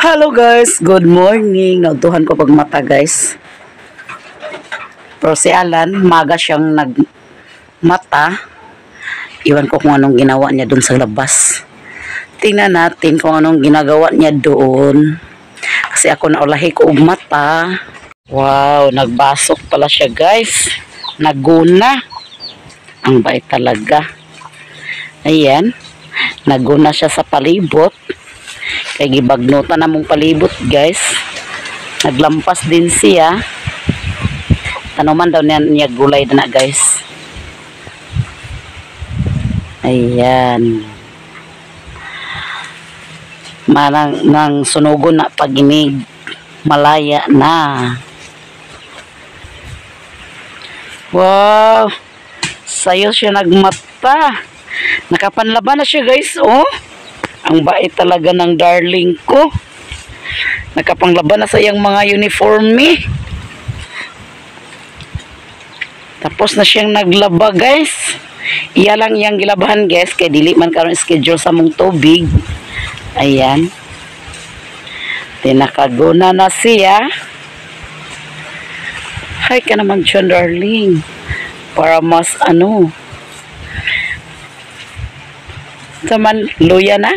Hello guys, good morning. Nautuhan ko pagmata guys. Pero si Alan, maga siyang nagmata. Iwan ko kung anong ginawa niya doon sa labas. Tingnan natin kung anong ginagawa niya doon. Kasi ako naulahi ko mata. Wow, nagbasok pala siya guys. Naguna. Ang bait talaga. Ayan. Naguna siya sa palibot. Kaya gibagnutan na mong palibot guys. Naglampas din siya. Tanuman daw niya gulay na guys. Ayan. Marang nang sunugon na paginig. Malaya na. Wow. Sayo siya nagmata. Nakapanlaban na siya guys. Oh. Ang bait talaga ng darling ko. Nakapanglaban na sa iyang mga uniforme. Tapos na siyang naglaba guys. Iya lang iyang gilabahan guys. Kaya dili man karon schedule sa mong tubig. Ayan. Tinakaguna na siya. Hi ka naman dyan darling. Para mas ano. Saman, luya na?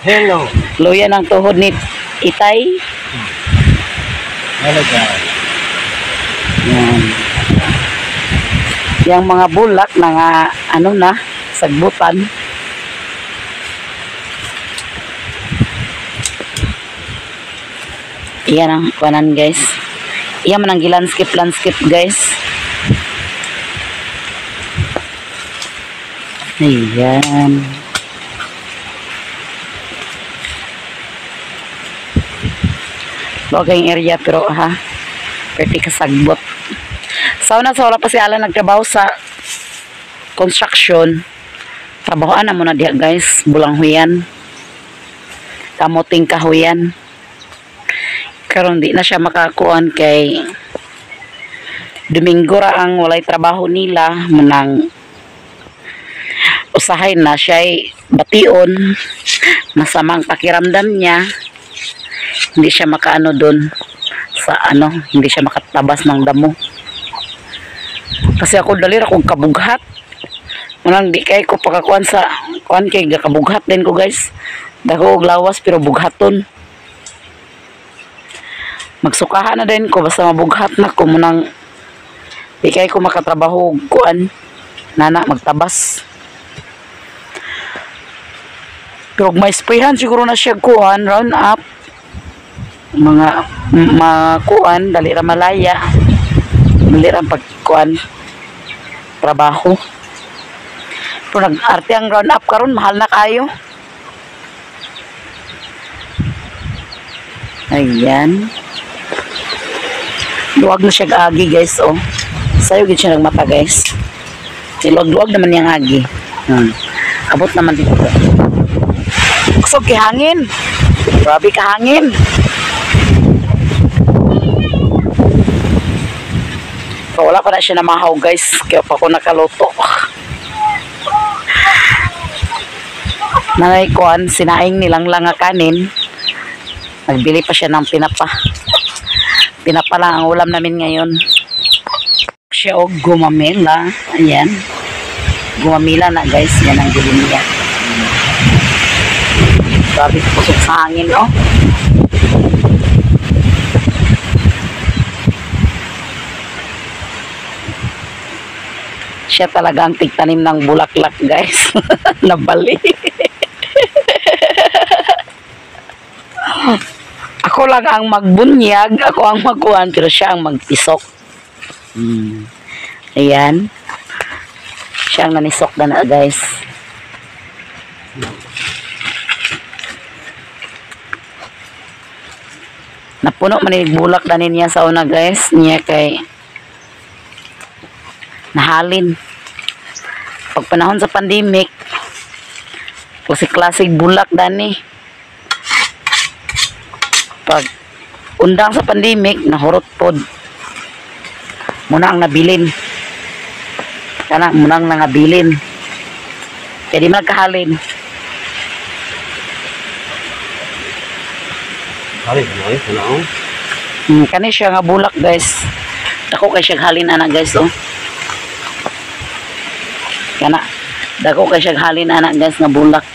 Hello. Luya ng tuhod ni Itay. Hello guys. Yan. Yang mga bulak na nga, ano na, sagbutan. Iyan ang kanan guys. Iyan man ang landscape guys. Ayan. Loging area pero ha. Pwede kasagbot. Sa wala pa si Alan nagtrabaho sa construction. Trabahoan na muna diha guys. Bulang huyan. Kamuting kahuyan. Karon di na siya makakuan kay Domingo ra ang walay trabaho nila. Manang usahay na siya ay bation. Masamang pakiramdam niya. Hindi siya makaano doon sa ano, hindi siya makatabas ng damo. Kasi ako dali ra kong kabughat. Manang di kay ko pakakuan sa kuan kay kabughat din ko guys. Dako og lawas pero bughaton. Magsukahan na din ko basta mabughat na ko munang di kay ko makatrabaho og kuan nana magtabas. Pero may sprayhan siguro na siya kuan round up. Mga kuan dali ra malaya. Dali ra pagkuan trabaho. Pero nag-arte ang round up karon mahal na kayo. Ayan. Luwag na siya agi guys oh. Sayo gid siya nagmata guys. Luwag naman yang agi. Abot naman dito. Kusog hangin. Grabe ka hangin. So, wala pa na siya namahaw guys. Kaya pa ako nakaluto. Nanay kuan, sinaing nilang lang nga kanin. Nagbili pa siya ng pinapa. Pinapa lang ang ulam namin ngayon. Siya o gumamela. Ayan. Gumamela na guys. Yan ang gilin niya. Grabe pusok sa hangin oh. Siya talaga ang tigtanim ng bulaklak guys. Nabali. Ako lang ang magbunyag, ako ang magkuhan, pero siya ang magpisok. Ayan. Siya ang nanisok na guys. Napuno man bulak na niya sa una guys. Niya kay nahalin. Pag panahon sa pandemic, klasik-klasik bulak dani. Pag undang sa pandemic, nahurot pod. Muna ang nabilin. Kana muna ang nangabilin. Kaya di man nagkahalin. Ay, ano? Kani siya nga bulak guys. Dako kay siya halin ana guys oh. Kana dako kay siya halin ana guys nga bulak.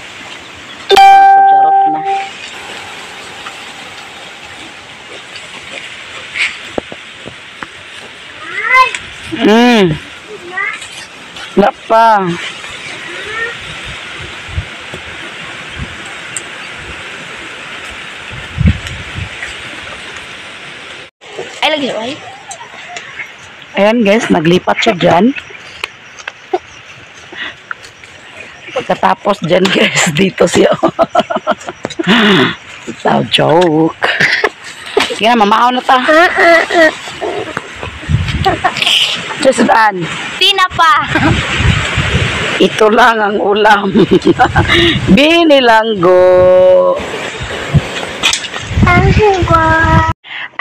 Jarot na. Wala pa. Ay, lagi ay. Ayan guys, naglipat siya dyan. Pagkatapos dyan guys, dito siya. So, joke. Sige na, mamahaw na ta. Sudan. Tinapa. Ito lang ang ulam. Binilanggo.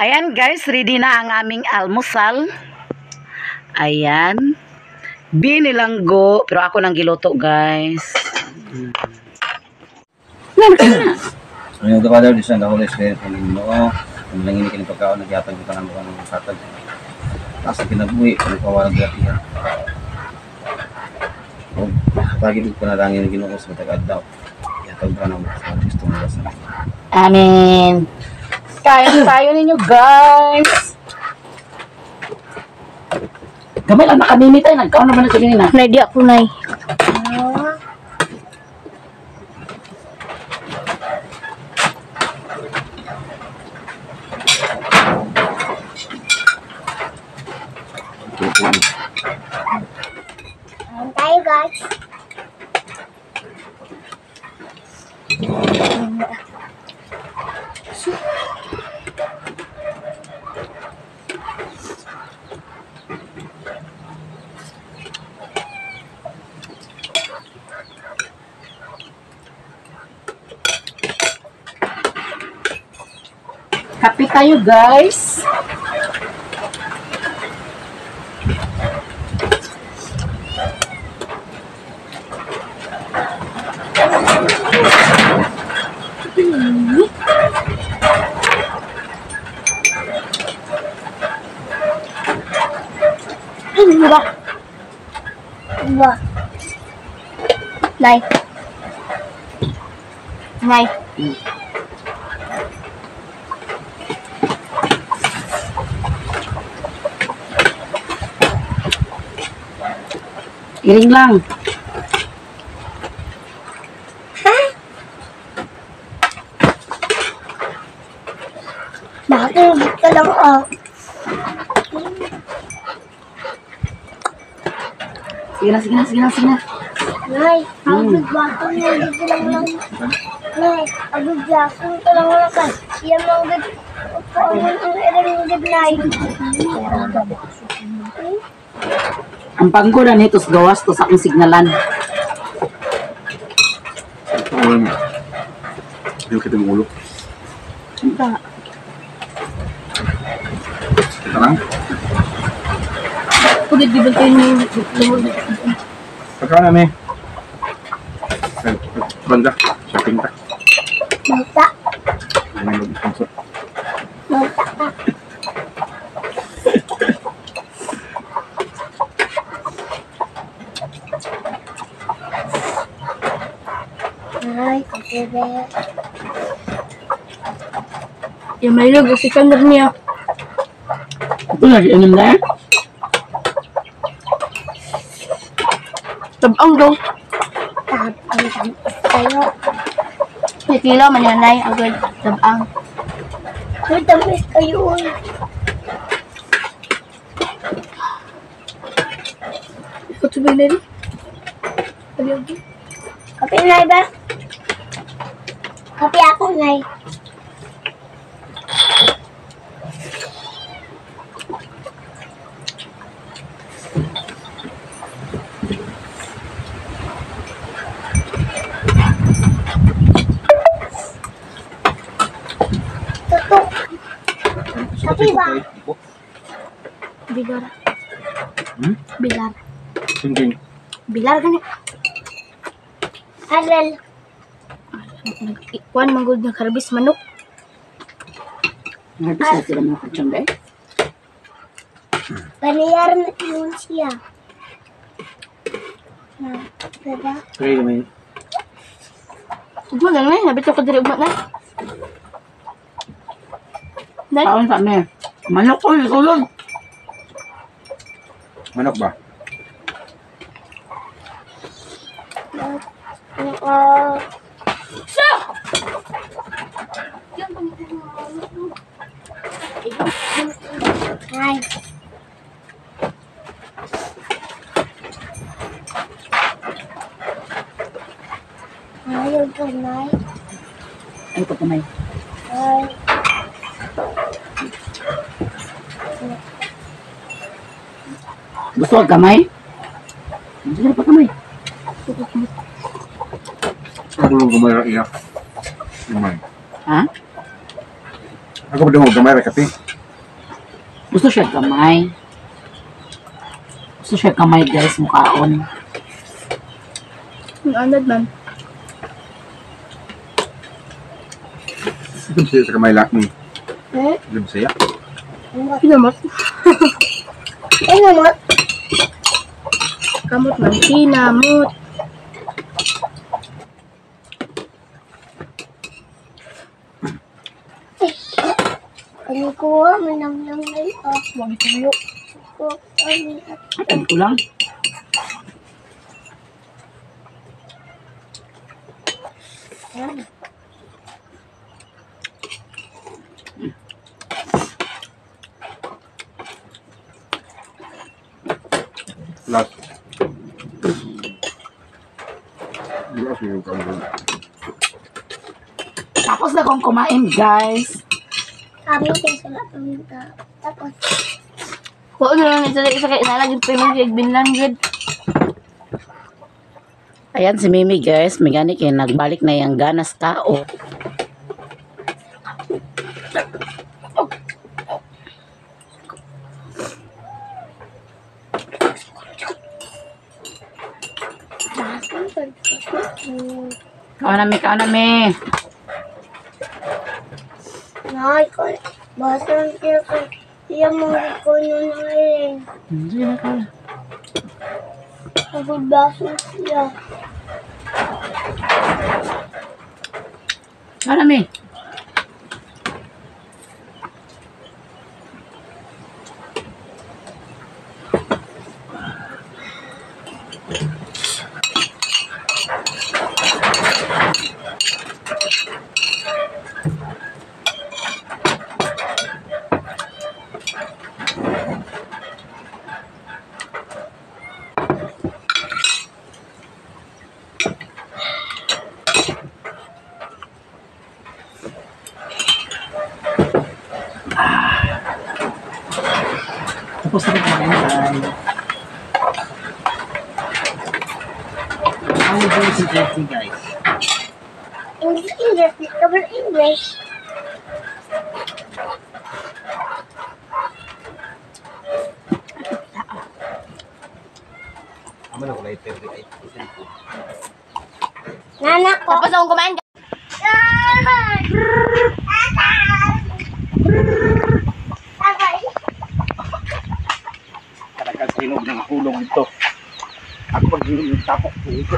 Ayan guys, ready na ang aming almusal. Ayan. Binilanggo. Pero ako nang giluto guys. So, yung Father, the Son, the Holy Spirit, and in Lord, ang langin ni pagkaon, nagyatag ko ng bukan ng satag. Tapos ang kinabuhi, kung kawalang gratihan. O, pagi ko na langin ni Ginoo sa tagad daw. Yatag ka ng sa gusto mo basa. Amen. Kain tayo ninyo guys. Gamay lang nakanini tayo. Nagkaon naman na kanina. Nay, di ako nay. Kain tayo guys. Kape tayo guys. Ba. Ba. Nay. Nay. Iring lang. Bakit ka lang ah. Sige na, sige na, sige na, sige na. Nay, agad bakit mo dito lang lang. Nay, agad bakit ka lang lang ka. Yan lang agad. Paano ang erang agad nay. Ang pangkulan nito sa gawas to sa akong signalan. Yung kita mong ulo. Ito. Kita lang. Pagod di ba kayo yung Pagkaon namin. Banda. Shopping ta. Malta. Ano yung sponsor? Malta ka. Ay, kapebe. yung may log, si Kander niya. Ito na, inom na. Tabang daw. Tapang tayo. Kikila man yan nay, agad. Tabang. May tamis kayo. Ikot sa bilin. Pagyogi. Kape nay ba? Kape ako nay. Tutok. Kape ba? Bilar. Hmm? Bilar. Singking. Bilar gani. Alel. Kuan manggod ng karbis manok. Nagkasal sila mga kutsyon, day. Paniyar na yun siya. Diba? Kaya naman. Ugma na nga, nabito ko diri ugma na. Nay, Kaon kami. Manok ko, isulog. Manok ba? Ay. Ayaw ka, Nay. Ay, ito kamay. Ay. Gusto ka kamay? Hindi na pa kamay. Ako lang gumara iya. Naman. Ha? Ako ba mo gumara kasi? Gusto siya kamay. Gusto siya kamay, guys, mukhaon. ang anad man. Ito siya sa kamay lak ni. Eh? Ito siya. Kinamot. Ano mo? Kamot man. Kinamot. Ano ko, manamnam na ito. Huwag itulo. Ay, ko lang. Last. Bukas yung kamay. Tapos na kong kumain, guys. Kami kayo sa lapang tapos. Kung ano lang ito sa kaya nalagid pa yung binlang gid. Ayan si Mimi, guys. May gani kayo, nagbalik na yung ganas tao. Kaon na mi. Nay, ko. Basta siya ko. Siya mo ko na rin. Hindi na ka. Nagbabasa siya. Kaon na mi. Tapos na kumain, guys. How is this interesting, guys? English, double English. Aman ako na ito. Nana ko. Tapos akong kumain. Katagal sa hinog ng hulog ito. Ako pag hinog ng tapok ito.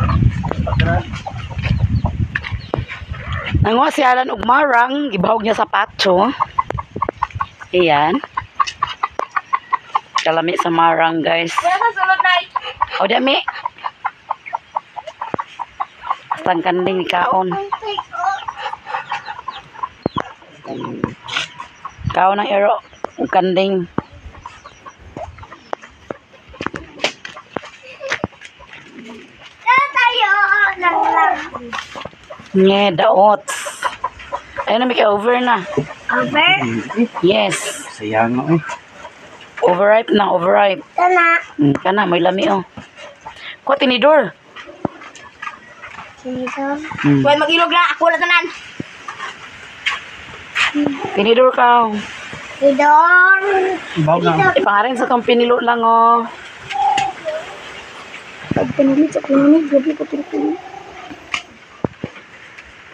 Nanguha si Alan og marang, gibahog niya sa patso. Ayan. Kalami sa marang, guys. Kaya sulod na. O dami. Tangkanding kaon. Kaon ng ero. Ug kanding. Tayo lang. Nye, daot. Ayun na, may over na. Over. Yes. Sayang nga eh. Overripe na, overripe. Tana. Kana, may lami, oh. Kuha, tinidor. Sino? Huwag mag-ilog na. Ako na tanan. Tinidor ka, oh. Idor. Bawag na. Ipangarin sa tong pinilo lang, oh. Pag pinulit sa pinulit, gabi ko pinulit.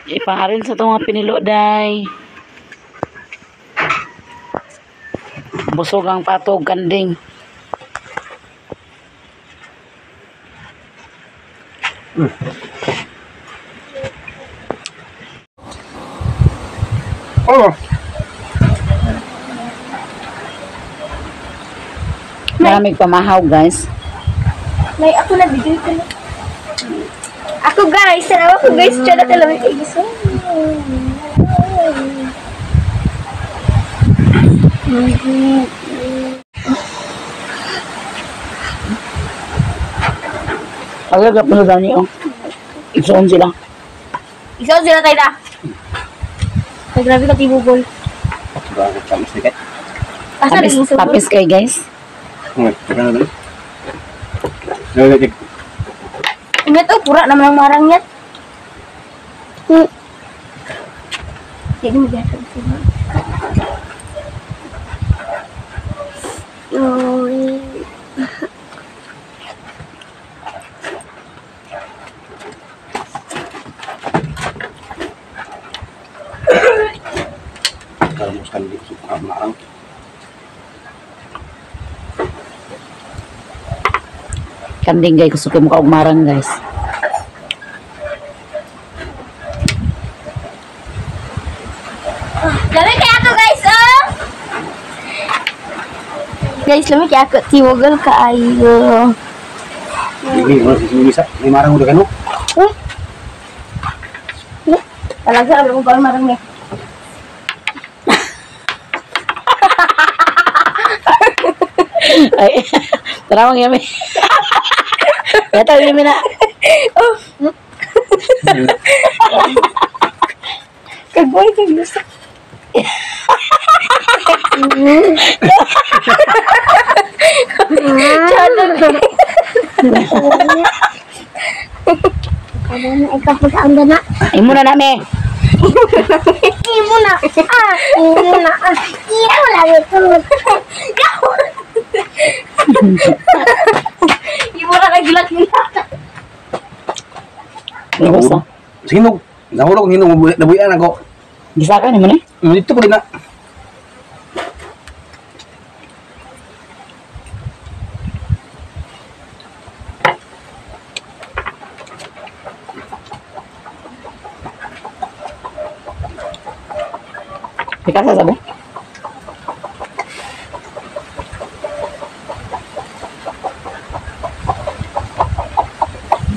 Ipangarin sa tong pinilo, day. Busog ang patog kanding. Oh. Maraming pamahaw, guys. May ako na video ko na. Ako guys, salamat ko guys. Tsada ka lang kay Iso. Agad na daw niyo. Isuon sila. Iso sila tayo na. Ay, grabe ka tibugol. Bakit kami sikat? Asa rin yung subol? Tapis kay guys. Ano ba? Nalagay. Ingat oh, pura naman ang marang yan. Hindi mo biasa sila. Kalau mau sekali suka marang. Kanding guys, gusto ko mukha ugmarang guys. Lami kaya ako guys, oh! Guys, lami kaya ako. Tiwagal ka ayo. Ini masih bisa. Ini marang udah kan? Talaga, alam ko ba marang niya. Ay, tarawang yami. Ito, yami na. Kagboy ka gusto. Ada na ikaw sa anda na. Imo na nami. Imo na. Imo na. Imo lagi ko. Ibu na nagilak-gilak. Ano gusto? Sinog. Nahulog hinog nabuyan ako. Gisakan mo na. Dito ko din na. Ika sa sabi?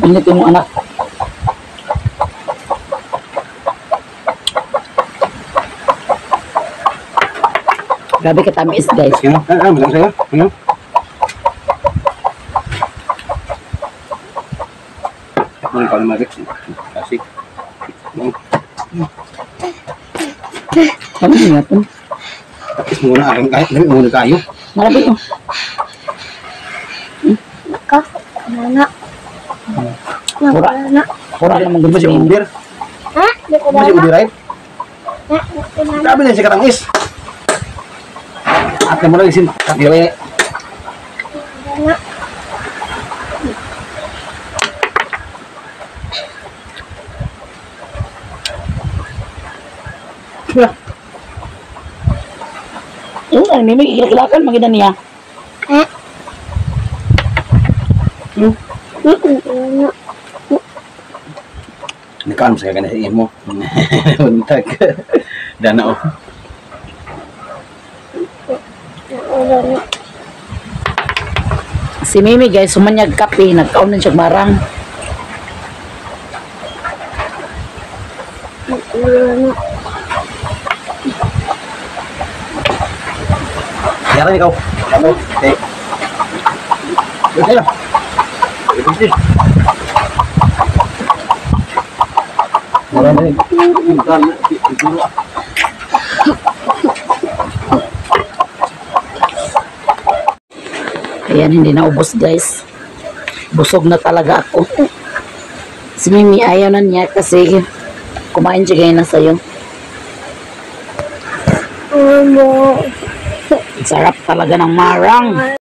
Init yung anak. Grabe ka tamis guys. Sino? Bilang saya. Sino? Ano ka naman kasi. Ano niya po? Tapos muna aking kahit dami muna tayo. Malapit mo. Ka. Nana. Pura. Pura naman Di ba gusto si niya. Uber? Ha? Di ko Di ba si na. Uber right? Grabe na si Katangis. At naman lang isin. Katiwe. Nana. Yung ano, may ikilakan maganda niya. Ha? Hmm? Nana. Nagkaan saya ka na sa iyo mo. Untag. Dana o. Nana. Si Mimi guys, sumanyag kape, nagkaunan siya marang. Nana. Yaran ikaw. Ako. Okay. Dito lang. Dito. Marami. Ayan, hindi na ubos guys. Busog na talaga ako. Si Mimi ayaw na niya kasi kumain siya ganyan na sa'yo. Ano? Sarap talaga ng marang.